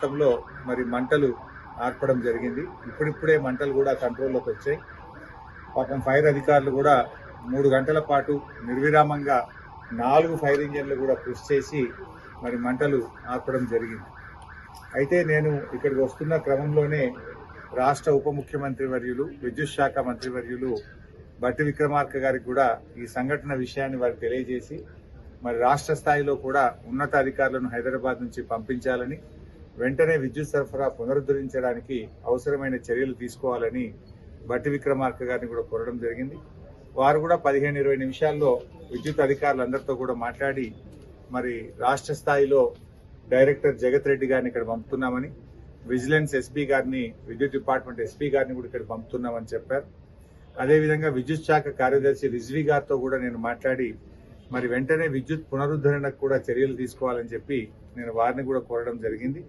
ప్రాంతంలో మరి మంటలు ఆర్పడం జరిగింది. ఇప్పుడిప్పుడే మంటలు కూడా కంట్రోల్లోకి వచ్చాయి. పాపం ఫైర్ అధికారులు కూడా 3 గంటల పాటు నిర్విరామంగా 4 ఫైర్ ఇంజన్లు కూడా కృషి చేసి మరి మంటలు ఆర్పడం జరిగింది. అయితే నేను ఇక్కడికి వస్తున్న క్రమంలోనే రాష్ట్ర ఉప ముఖ్యమంత్రి వర్యులు, విద్యుత్ శాఖ మంత్రివర్యులు బట్టి విక్రమార్క గారికి కూడా ఈ సంఘటన విషయాన్ని వారికి తెలియజేసి మరి రాష్ట్ర స్థాయిలో కూడా ఉన్నత అధికారులను హైదరాబాద్ నుంచి పంపించాలని, వెంటనే విద్యుత్ సరఫరా పునరుద్ధరించడానికి అవసరమైన చర్యలు తీసుకోవాలని బట్టి విక్రమార్క గారిని కూడా కోరడం జరిగింది. వారు కూడా 15-20 నిమిషాల్లో విద్యుత్ అధికారులందరితో కూడా మాట్లాడి మరి రాష్ట్ర స్థాయిలో డైరెక్టర్ జగత్ రెడ్డి గారిని ఇక్కడ పంపుతున్నామని, విజిలెన్స్ ఎస్పీ గారిని, విద్యుత్ డిపార్ట్మెంట్ ఎస్పీ గారిని కూడా ఇక్కడ పంపుతున్నామని చెప్పారు. అదేవిధంగా విద్యుత్ శాఖ కార్యదర్శి రిజ్వీ గారితో కూడా నేను మాట్లాడి మరి వెంటనే విద్యుత్ పునరుద్ధరణకు కూడా చర్యలు తీసుకోవాలని చెప్పి నేను వారిని కూడా కోరడం జరిగింది.